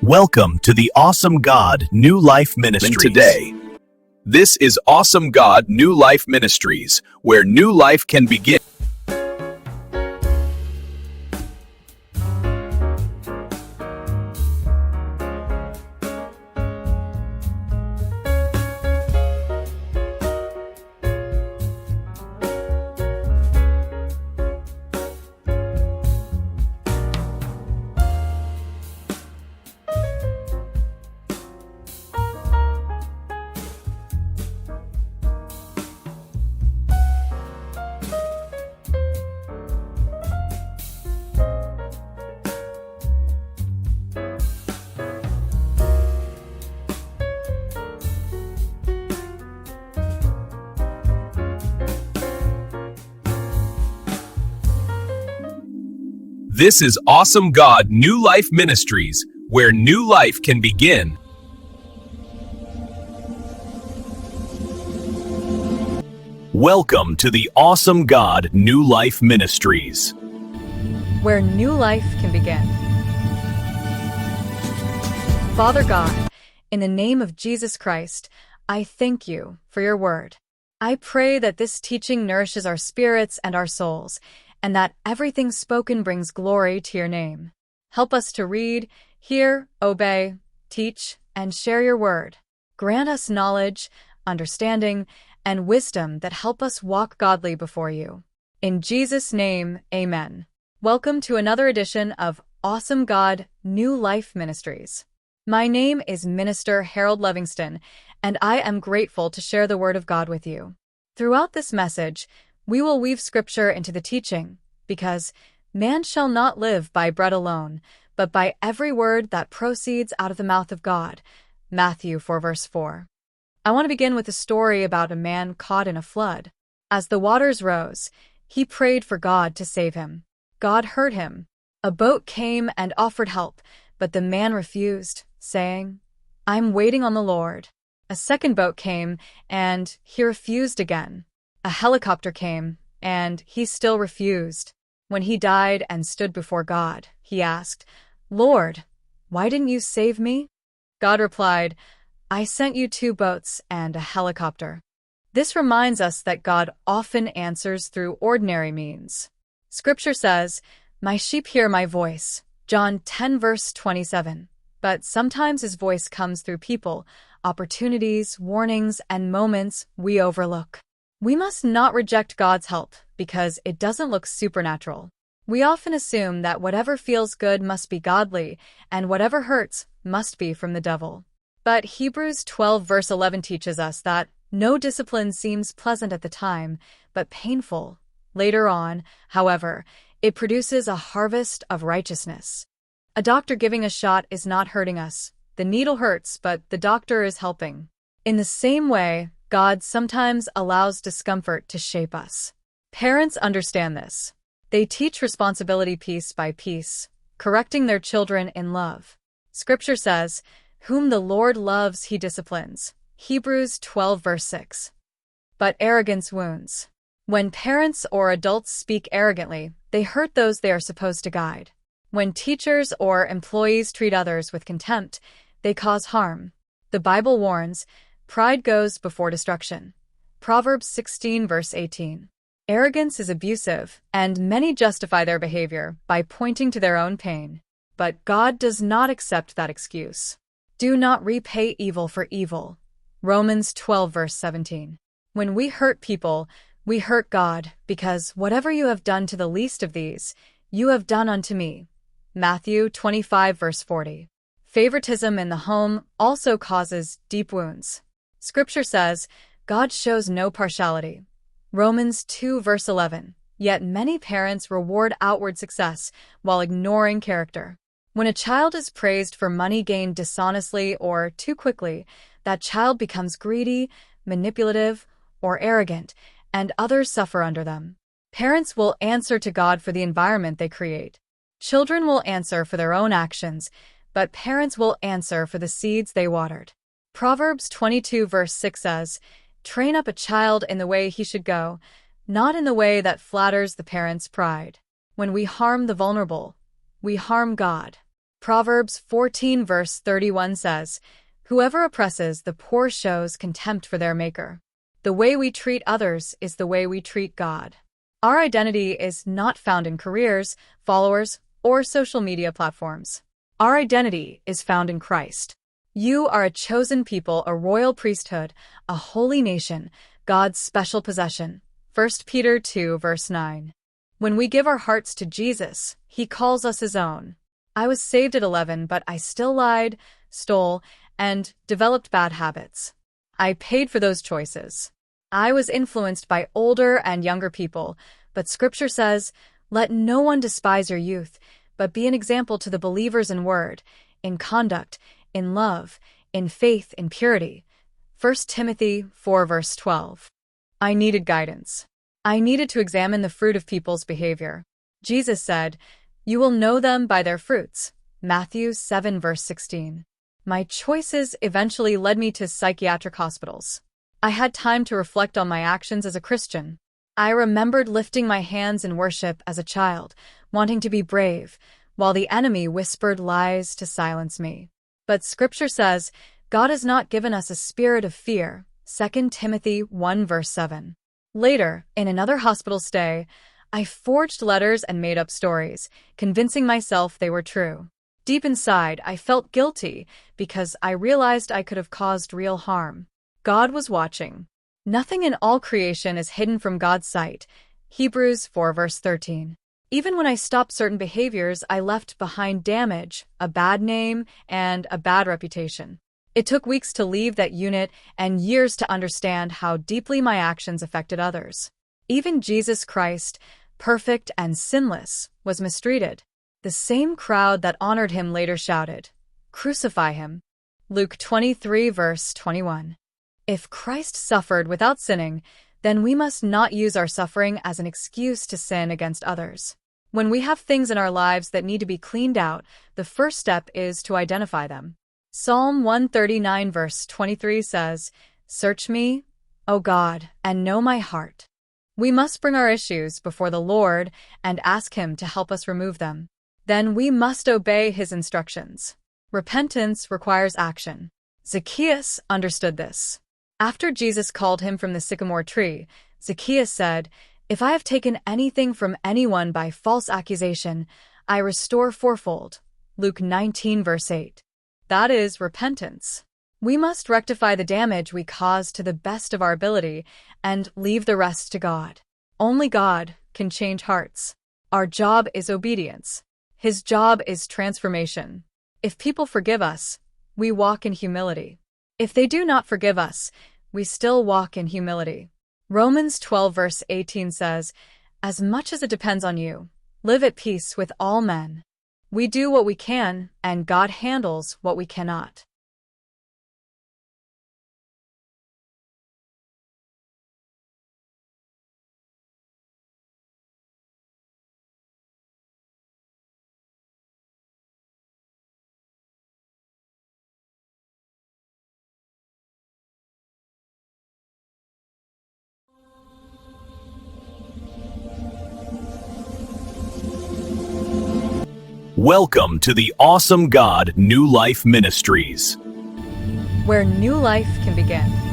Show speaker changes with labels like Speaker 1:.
Speaker 1: Welcome to the Awesome God New Life Ministries. Today, this is Awesome God New Life Ministries, where new life can begin. This is Awesome God New Life Ministries, where new life can begin. Welcome to the Awesome God New Life Ministries,
Speaker 2: where new life can begin. Father God, in the name of Jesus Christ, I thank you for your word. I pray that this teaching nourishes our spirits and our souls, and that everything spoken brings glory to your name. Help us to read, hear, obey, teach, and share your word. Grant us knowledge, understanding, and wisdom that help us walk godly before you. In Jesus' name, amen. Welcome to another edition of Awesome God New Life Ministries. My name is Minister Harold Livingston, and I am grateful to share the Word of God with you. Throughout this message, we will weave Scripture into the teaching, because man shall not live by bread alone, but by every word that proceeds out of the mouth of God. Matthew 4 verse 4. I want to begin with a story about a man caught in a flood. As the waters rose, he prayed for God to save him. God heard him. A boat came and offered help, but the man refused, saying, "I'm waiting on the Lord." A second boat came, and he refused again. A helicopter came, and he still refused. When he died and stood before God, he asked, "Lord, why didn't you save me?" God replied, "I sent you 2 boats and a helicopter." This reminds us that God often answers through ordinary means. Scripture says, "My sheep hear my voice," John 10 verse 27. But sometimes his voice comes through people, opportunities, warnings, and moments we overlook. We must not reject God's help because it doesn't look supernatural. We often assume that whatever feels good must be godly, and whatever hurts must be from the devil. But Hebrews 12 verse 11 teaches us that no discipline seems pleasant at the time, but painful. Later on, however, it produces a harvest of righteousness. A doctor giving a shot is not hurting us. The needle hurts, but the doctor is helping. In the same way, God sometimes allows discomfort to shape us. Parents understand this. They teach responsibility piece by piece, correcting their children in love. Scripture says, "Whom the Lord loves, he disciplines." Hebrews 12 verse 6. But arrogance wounds. When parents or adults speak arrogantly, they hurt those they are supposed to guide. When teachers or employees treat others with contempt, they cause harm. The Bible warns, "Pride goes before destruction." Proverbs 16 verse 18. Arrogance is abusive, and many justify their behavior by pointing to their own pain. But God does not accept that excuse. Do not repay evil for evil. Romans 12 verse 17. When we hurt people, we hurt God, because whatever you have done to the least of these, you have done unto me. Matthew 25 verse 40. Favoritism in the home also causes deep wounds. Scripture says, God shows no partiality. Romans 2 verse 11. Yet many parents reward outward success while ignoring character. When a child is praised for money gained dishonestly or too quickly, that child becomes greedy, manipulative, or arrogant, and others suffer under them. Parents will answer to God for the environment they create. Children will answer for their own actions, but parents will answer for the seeds they watered. Proverbs 22 verse 6 says, "Train up a child in the way he should go, not in the way that flatters the parent's pride." When we harm the vulnerable, we harm God. Proverbs 14 verse 31 says, "Whoever oppresses the poor shows contempt for their maker." The way we treat others is the way we treat God. Our identity is not found in careers, followers, or social media platforms. Our identity is found in Christ. You are a chosen people, a royal priesthood, a holy nation, God's special possession. 1 Peter 2 verse 9. When we give our hearts to Jesus, He calls us His own. I was saved at 11, but I still lied, stole, and developed bad habits. I paid for those choices. I was influenced by older and younger people, but Scripture says, "Let no one despise your youth, but be an example to the believers in word, in conduct, in love, in faith, in purity." 1 Timothy 4 verse 12. I needed guidance. I needed to examine the fruit of people's behavior. Jesus said, "You will know them by their fruits." Matthew 7 verse 16. My choices eventually led me to psychiatric hospitals. I had time to reflect on my actions as a Christian. I remembered lifting my hands in worship as a child, wanting to be brave, while the enemy whispered lies to silence me. But Scripture says, God has not given us a spirit of fear. 2 Timothy 1 verse 7. Later, in another hospital stay, I forged letters and made up stories, convincing myself they were true. Deep inside, I felt guilty because I realized I could have caused real harm. God was watching. Nothing in all creation is hidden from God's sight. Hebrews 4 verse 13. Even when I stopped certain behaviors, I left behind damage, a bad name, and a bad reputation. It took weeks to leave that unit and years to understand how deeply my actions affected others. Even Jesus Christ, perfect and sinless, was mistreated. The same crowd that honored him later shouted, "Crucify him." Luke 23 verse 21. If Christ suffered without sinning, then we must not use our suffering as an excuse to sin against others. When we have things in our lives that need to be cleaned out, the first step is to identify them. Psalm 139 verse 23 says, "Search me, O God, and know my heart." We must bring our issues before the Lord and ask Him to help us remove them. Then we must obey His instructions. Repentance requires action. Zacchaeus understood this. After Jesus called him from the sycamore tree, Zacchaeus said, "If I have taken anything from anyone by false accusation, I restore fourfold." Luke 19 verse 8. That is repentance. We must rectify the damage we caused to the best of our ability and leave the rest to God. Only God can change hearts. Our job is obedience. His job is transformation. If people forgive us, we walk in humility. If they do not forgive us, we still walk in humility. Romans 12 verse 18 says, "As much as it depends on you, live at peace with all men." We do what we can, and God handles what we cannot.
Speaker 1: Welcome to the Awesome God New Life Ministries,
Speaker 2: Where new life can begin.